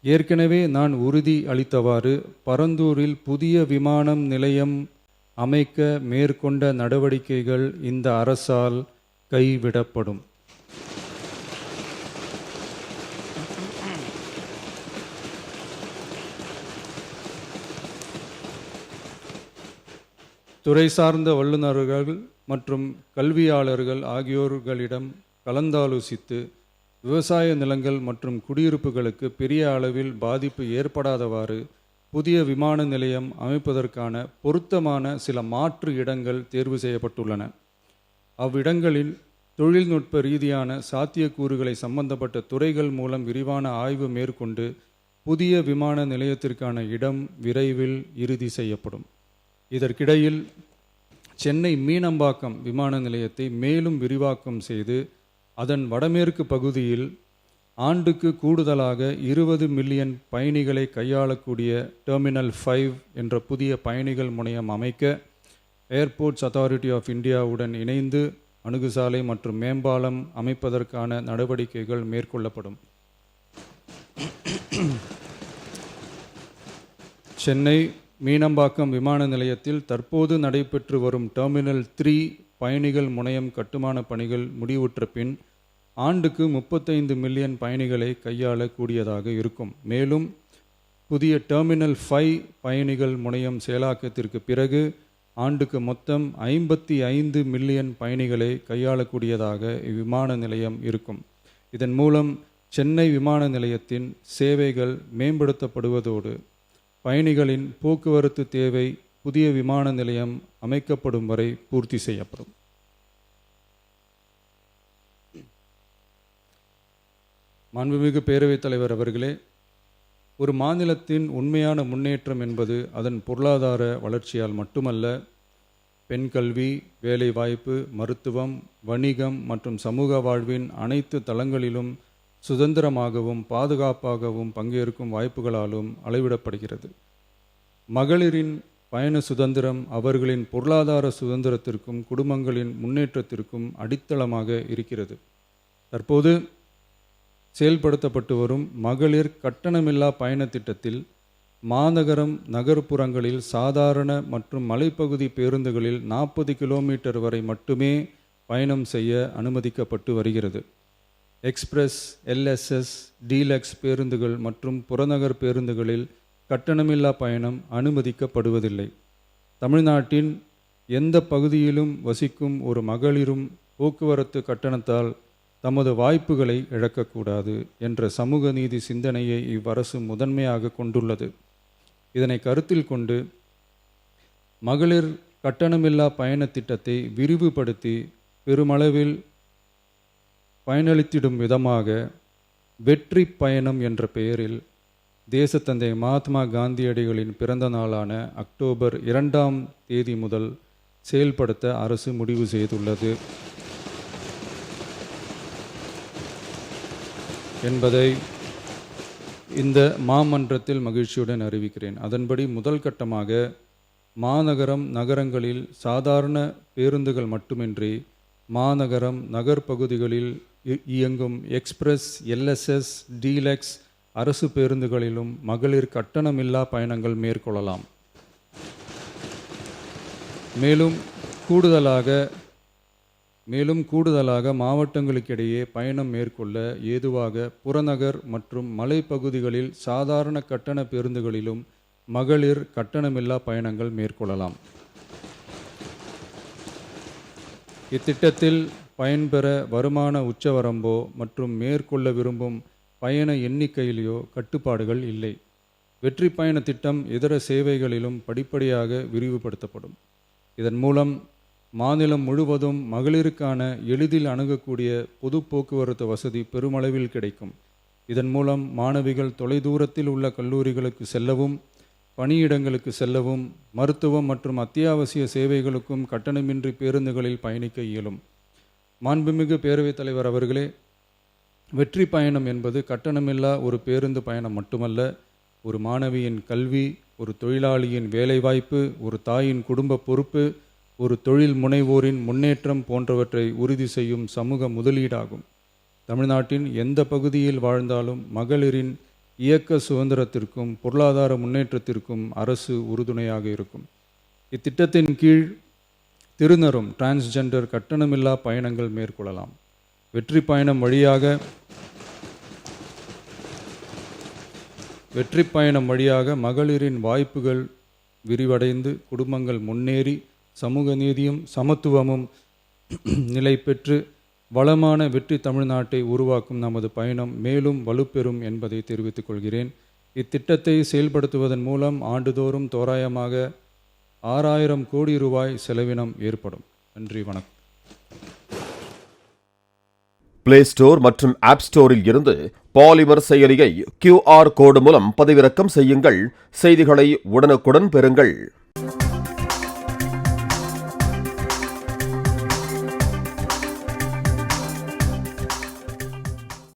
ஏற்கனவே நான் உறுதி அளித்தவாறு பரந்தூரில் புதிய விமானம் நிலையம் அமைக்க மேற்கொண்ட நடவடிக்கைகள் இந்த அரசால் கைவிடப்படும். துறை சார்ந்த வல்லுநர்கள் மற்றும் கல்வியாளர்கள் ஆகியோர்களிடம் கலந்தாலோசித்து விவசாய நிலங்கள் மற்றும் குடியிருப்புகளுக்கு பெரிய அளவில் பாதிப்பு ஏற்படாதவாறு புதிய விமான நிலையம் அமைப்பதற்கான பொருத்தமான சில மாற்று இடங்கள் தேர்வு செய்யப்பட்டுள்ளன. அவ்விடங்களில் தொழில்நுட்ப ரீதியான சாத்தியக்கூறுகளை சம்பந்தப்பட்ட துறைகள் மூலம் விரிவான ஆய்வு மேற்கொண்டு புதிய விமான நிலையத்திற்கான இடம் விரைவில் இறுதி செய்யப்படும். இதற்கிடையில் சென்னை மீனம்பாக்கம் விமான நிலையத்தை மேலும் விரிவாக்கம் செய்து அதன் வடமேற்கு பகுதியில் ஆண்டுக்கு கூடுதலாக 20 மில்லியன் பயணிகளை கையாளக்கூடிய டெர்மினல் 5 என்ற புதிய பயணிகள் முனையம் அமைக்க ஏர்போர்ட்ஸ் அத்தாரிட்டி ஆஃப் இந்தியாவுடன் இணைந்து அணுகுசாலை மற்றும் மேம்பாலம் அமைப்பதற்கான நடவடிக்கைகள் மேற்கொள்ளப்படும். சென்னை மீனம்பாக்கம் விமான நிலையத்தில் தற்போது நடைபெற்று வரும் டெர்மினல் 3 பயணிகள் முனையம் கட்டுமான பணிகள் முடிவுற்ற பின் ஆண்டுக்கு 35 மில்லியன் பயணிகளை கையாளக்கூடியதாக இருக்கும். மேலும் புதிய டெர்மினல் 5 பயணிகள் முனையம் செயலாக்கத்திற்கு பிறகு ஆண்டுக்கு மொத்தம் 55 மில்லியன் பயணிகளை கையாளக்கூடியதாக இவ்விமான நிலையம் இருக்கும். இதன் மூலம் சென்னை விமான நிலையத்தின் சேவைகள் மேம்படுத்தப்படுவதோடு பயணிகளின் போக்குவரத்து தேவை புதிய விமான நிலையம் அமைக்கப்படும் வரை பூர்த்தி செய்யப்படும். மாண்புமிகு பேரவைத் தலைவர் அவர்களே, ஒரு மாநிலத்தின் உண்மையான முன்னேற்றம் என்பது அதன் பொருளாதார வளர்ச்சியால் மட்டுமல்ல, பெண் கல்வி, வேலைவாய்ப்பு, மருத்துவம், வணிகம் மற்றும் சமூக வாழ்வின் அனைத்து தளங்களிலும் சுதந்திரமாகவும் பாதுகாப்பாகவும் பங்கேற்கும் வாய்ப்புகளாலும் அளவிடப்படுகிறது. மகளிரின் பயண சுதந்திரம் அவர்களின் பொருளாதார சுதந்திரத்திற்கும் குடும்பங்களின் முன்னேற்றத்திற்கும் அடித்தளமாக இருக்கிறது. தற்போது செயல்படுத்தப்பட்டு வரும் மகளிர் கட்டணமில்லா பயண திட்டத்தில் மாநகரம் நகர்ப்புறங்களில் சாதாரண மற்றும் மலைப்பகுதி பேருந்துகளில் 40 கிலோமீட்டர் வரை மட்டுமே பயணம் செய்ய அனுமதிக்கப்பட்டு வருகிறது. எக்ஸ்பிரஸ், எல்எஸ்எஸ், டீலக்ஸ் பேருந்துகள் மற்றும் புறநகர் பேருந்துகளில் கட்டணமில்லா பயணம் அனுமதிக்கப்படுவதில்லை. தமிழ்நாட்டின் எந்த பகுதியிலும் வசிக்கும் ஒரு மகளிரும் போக்குவரத்து கட்டணத்தால் தமது வாய்ப்புகளை இழக்கக்கூடாது என்ற சமூக நீதி சிந்தனையை இவ்வரசு முதன்மையாக கொண்டுள்ளது. இதனை கருத்தில் கொண்டு மகளிர் கட்டணமில்லா பயண திட்டத்தை விரிவுபடுத்தி பெருமளவில் பயனளித்திடும் விதமாக வெற்றி பயணம் என்ற பெயரில் தேசத்தந்தை மகாத்மா காந்தியடிகளின் பிறந்த நாளான அக்டோபர் 2ஆம் தேதி முதல் செயல்படுத்த அரசு முடிவு செய்துள்ளது என்பதை இந்த மாமன்றத்தில் மகிழ்ச்சியுடன் அறிவிக்கிறேன். அதன்படி முதல் கட்டமாக மாநகரம் நகரங்களில் சாதாரண பேருந்துகள் மட்டுமின்றி மாநகரம் நகர்பகுதிகளில் இயங்கும் எக்ஸ்பிரஸ், எல்எஸ்எஸ், டீலக்ஸ் அரசு பேருந்துகளிலும் மகளிர் கட்டணமில்லா பயணங்கள் மேற்கொள்ளலாம். மேலும் கூடுதலாக மாவட்டங்களுக்கிடையே பயணம் மேற்கொள்ள ஏதுவாக புறநகர் மற்றும் மலைப்பகுதிகளில் சாதாரண கட்டண பேருந்துகளிலும் மகளிர் கட்டணமில்லா பயணங்கள் மேற்கொள்ளலாம். இத்திட்டத்தில் பயன்பெற வருமான உச்சவரம்போ மற்றும் மேற்கொள்ள விரும்பும் பயண எண்ணிக்கையிலேயோ கட்டுப்பாடுகள் இல்லை. வெற்றி பயண திட்டம் இதர சேவைகளிலும் படிப்படியாக விரிவுபடுத்தப்படும். இதன் மூலம் மாநிலம் முழுவதும் மகளிருக்கான எளிதில் அணுகக்கூடிய பொது போக்குவரத்து வசதி பெருமளவில் கிடைக்கும். இதன் மூலம் மாணவிகள் தொலைதூரத்தில் உள்ள கல்லூரிகளுக்கு செல்லவும், பணியிடங்களுக்கு செல்லவும், மருத்துவம் மற்றும் அத்தியாவசிய சேவைகளுக்கும் கட்டணமின்றி பேருந்துகளில் பயணிக்க இயலும். மாண்புமிகு பேரவைத் தலைவர் அவர்களே, வெற்றி பயணம் என்பது கட்டணமில்லா ஒரு பேருந்து பயணம் மட்டுமல்ல, ஒரு மாணவியின் கல்வி, ஒரு தொழிலாளியின் வேலைவாய்ப்பு, ஒரு தாயின் குடும்ப பொறுப்பு, ஒரு தொழில் முனைவோரின் முன்னேற்றம் போன்றவற்றை உறுதி செய்யும் சமூக முதலீடாகும். தமிழ்நாட்டின் எந்த பகுதியில் வாழ்ந்தாலும் மகளிரின் இயக்க சுதந்திரத்திற்கும் பொருளாதார முன்னேற்றத்திற்கும் அரசு உறுதுணையாக இருக்கும். இத்திட்டத்தின் கீழ் திருநரும் டிரான்ஸ்ஜெண்டர் கட்டணமில்லா பயணங்கள் மேற்கொள்ளலாம். வெற்றி பயணம் வழியாக மகளிரின் வாய்ப்புகள் விரிவடைந்து குடும்பங்கள் முன்னேறி சமூக நீதியும் சமத்துவமும் நிலை பெற்று வளமான வெற்றி தமிழ்நாட்டை உருவாக்கும் நமது பயணம் மேலும் வலுப்பெறும் என்பதை தெரிவித்துக் கொள்கிறேன். இத்திட்டத்தை செயல்படுத்துவதன் மூலம் ஆண்டுதோறும் தோராயமாக 6000 கோடி ரூபாய் செலவினம் ஏற்படும். நன்றி, வணக்கம். பிளே ஸ்டோர் மற்றும் ஆப் ஸ்டோரில் இருந்து பாலிமர் செயலியை QR கோடு மூலம் பதிவிறக்கம் செய்யுங்கள். செய்திகளை உடனுக்குடன் பெறுங்கள்.